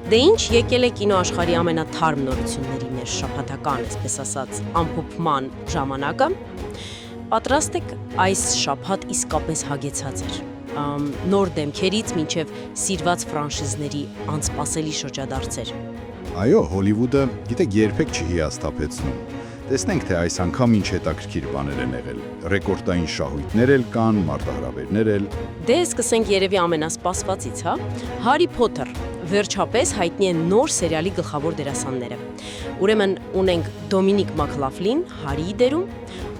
Դե ինչ եկել է կինոաշխարհի ամենաթարմ նորությունների մեր շաբաթական, այսպես ասած, ամփոփման ժամանակը։ Պատրաստ եք այս շաբաթ իսկապես հագեցած էր։ Նոր դեմքերից մինչև սիրված ֆրանշիզների անսպասելի շրջադարձեր։ Այո, Հոլիվուդը, գիտեք, երբեք չի հիասթափեցնում։ Տեսնենք, թե այս անգամ ինչ հետաքրքիր բաներ են եղել։ Ռեկորդային շահույթներ էլ կան, մարտահրավերներ էլ։ Դե սկսենք երևի ամենասպասվածից, հա։ Հարի Փոթեր, վերջապես հայտնի են նոր սերիալի գլխավոր դերասանները։ Ուրեմն ունենք Դոմինիկ Մաքլաֆլին, Հարիի դերում,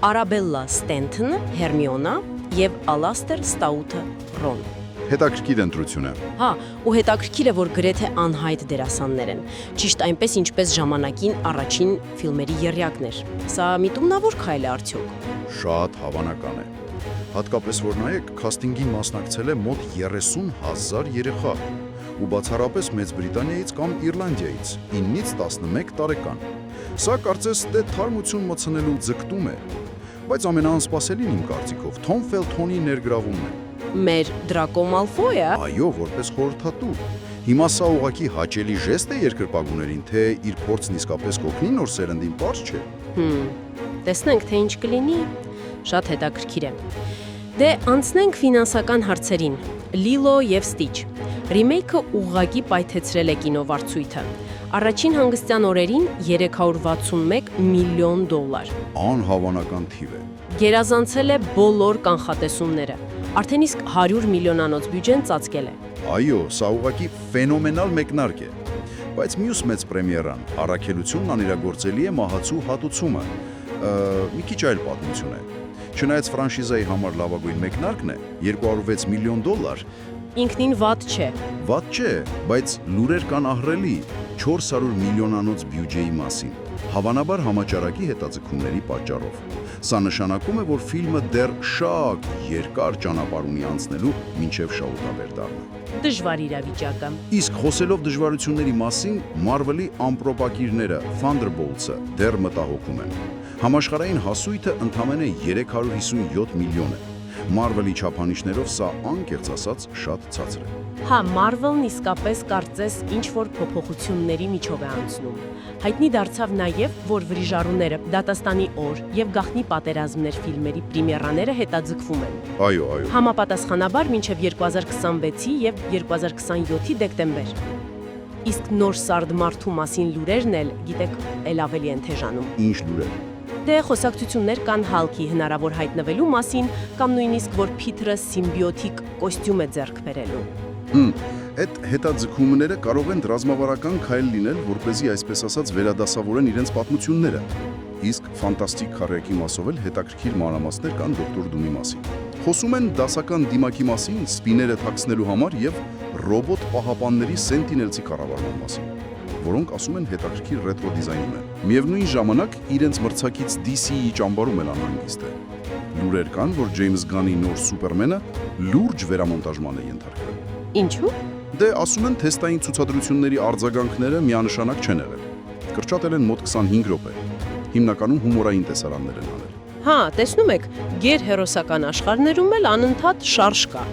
Արաբելլա Ստենթոնը, Հերմիոնա եւ Ալաստեր Ստաութը, Ռոն։ Հետաքրքիր ընտրություն է։ Հա, ու հետաքրքիր է, որ գրեթե անհայտ դերասաններ են։ Ճիշտ այնպես, ինչպես ժամանակին առաջին ֆիլմերի եռյակներ։ Սա միտումնավոր քայլ է արդյոք։ Շատ հավանական է։ Հատկապես որ նայեք, քաստինգին մասնակցել է մոտ 30,000 երեխա, ու բացառապես Մեծ Բրիտանիայից կամ Իռլանդիայից, 9-ից 11 տարեկան։ Սա կարծես թե թարմություն մտցնելու ձգտում է, բայց ամենաանսպասելին իմ կարծիքով Թոմ Ֆելթոնի ներգրավումն է։ Մեր Դրակո Մալֆոյը։ Այո, որպես խորհրդատու։ Հիմա սա ուղղակի հաճելի ժեստ է երկրպագուներին, թե իր փորձն իսկապես կօգնի նոր սերնդին, պարզ չէ։ Տեսնենք, թե ինչ կլինի։ Շատ հետաքրքիր է։ Դե անցնենք ֆինանսական հարցերին։ Լիլո եւ Ստիչ։ Ռիմեյքը ուղղակի պայթեցրել է կինովարձույթը։ Առաջին հանգստյան օրերին $361 միլիոն։ Անհավանական թիվ է։ Գերազանցել է բոլոր կանխատեսումները։ Արդեն իսկ 100 միլիոնանոց բյուջեն ծածկել է։ Այո, սա ուղղակի ֆենոմենալ մեկնարկ է։ Բայց մյուս մեծ պրեմիերան, առաքելությունն անիրագործելի է մահացու հատուցումը։ Մի քիչ այլ պատմություն է։ Չնայած ֆրանշիզայի համար լավագույն մեկնարկն է, $206 միլիոն, ինքնին վատ չէ։ Վատ չէ, բայց լուրեր կան ահռելի 400 միլիոնանոց բյուջեի մասին, հավանաբար համաճարակի հետաձգումների պատճառով։ Սա նշանակում է, որ ֆիլմը դեռ շատ երկար ճանապարհ ունի անցնելու մինչև շահութաբեր դառնա։ Դժվար իրավիճակը։ Իսկ խոսելով դժվարությունների մասին, Marvel-ի ամպրոպակիրները Thunderbolts-ը դեռ մտահոգում են։ Համաշխարհային հասույթը ընդամենը 357 միլիոն է։ Marvel-ի չափանիշներով սա անկեղծ ասած շատ ցածր է։ Հա, Marvel-ն իսկապես կարծես ինչ-որ փոփոխությունների միջով է անցնում։ Հայտնի դարձավ նաև, որ Վրիժառուները, Դատաստանի օր եւ Գաղտնի պատերազմներ ֆիլմերի պրեմիերաները հետաձգվում են։ Այո։ Համապատասխանաբար մինչև 2026-ի եւ 2027-ի դեկտեմբեր։ Իսկ նոր Սարդմարթու մասին լուրերն էլ, գիտեք, էլ ավելի են թեժանում։ Ինչ լուրեր։ Դե խոսակցություններ կան Հալքի հնարավոր հայտնվելու մասին կամ նույնիսկ որ Փիթրը սիմբիոտիկ կոստյում է ձեռք բերելու։ Այդ հետաձգումները կարող են ռազմավարական քայլ լինել, որպեսզի այսպես ասած վերադասավորեն իրենց պատմությունները։ Իսկ ֆանտաստիկ քարյակի մասով էլ հետաքրքիր մանրամասներ կան Դոկտոր Դումի մասին։ Խոսում են դասական դիմակի մասին, սպիները թաքցնելու համար եւ ռոբոտ պահապանների սենտինելցի կառավարման մասին, որոնք ասում են հետաքրքիր ռետրո դիզայն ունեն։ Միևնույն ժամանակ իրենց մրցակից DC-ի ճամբարում էլ անհանգիստ է։ Լուրեր կան, որ Ջեյմս Գանի նոր Սուպերմենը լուրջ վերամոնտաժման է ենթարկվել։ Ինչու՞։ Դե ասում են թեստային ցուցադրությունների արձագանքները միանշանակ չեն եղել։ Կրճատել են մոտ 25 րոպե։ Հիմնականում հումորային տեսարաններ են անել։ Հա, տեսնում եք, գերհերոսական աշխարհներում էլ անընդհատ շարժ կա։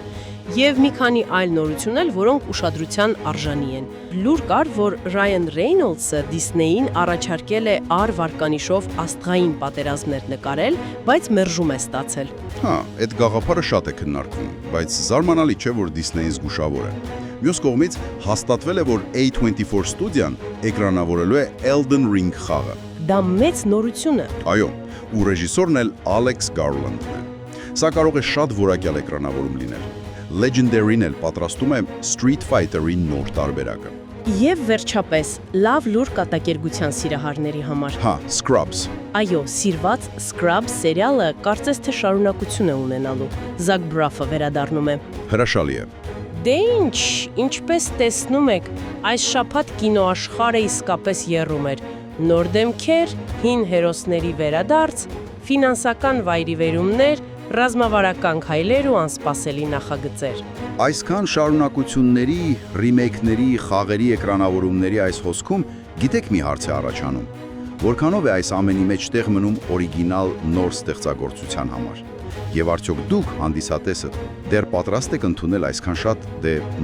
Եվ մի քանի այլ նորություն էլ, որոնք ուշադրության արժանի են։ Լուր կար, որ Ռայան Ռեյնոլդսը Դիսնեյին առաջարկել է R վարկանիշով աստղային պատերազմներ նկարել, բայց մերժում է ստացել։ Հա, այդ գաղափարը շատ է քննարկվում, բայց զարմանալի չէ, որ Դիսնեյին զգուշավոր է։ Մյուս կողմից հաստատվել է, որ A24 ստուդիան էկրանավորելու է Elden Ring խաղը։ Դա մեծ նորություն է։ Այո, ու ռեժիսորն էլ Alex Garland-ն է։ Սա կարող է շատ որակյալ էկրանավորում լինել։ Legendary-ն էլ պատրաստում է Street Fighter-ի նոր տարբերակը։ Եվ վերջապես, լավ լուր կատակերգության սիրահարների համար։ Հա, Scrubs։ Այո, սիրված Scrubs սերիալը կարծես թե շարունակություն է ունենալու։ Zach Braff-ը վերադառնում է։ Հրաշալի է։ Դե ինչ, ինչպես տեսնում եք, այս շաբաթ կինոաշխարհը իսկապես եռում էր։ Նոր դեմքեր, հին հերոսների վերադարձ, ֆինանսական վայրիվերումներ, ռազմավարական քայլեր ու անսպասելի նախագծեր։ Այսքան շարունակությունների, ռիմեյքների, խաղերի էկրանավորումների այս հոսքում գիտեք մի հարց է առաջանում. որքանով է այս ամենի մեջ տեղ մնում օրիգինալ նոր ստեղծագործության համար։ Եվ արդյոք դուք, հանդիսատեսը, դեռ պատրաստ եք ընդունել այսքան շատ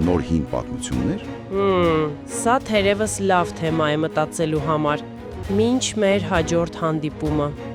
նոր հին պատմություններ։ Սա թերևս լավ թեմա է մտածելու համար։ Մինչ մեր հաջորդ հանդիպումը։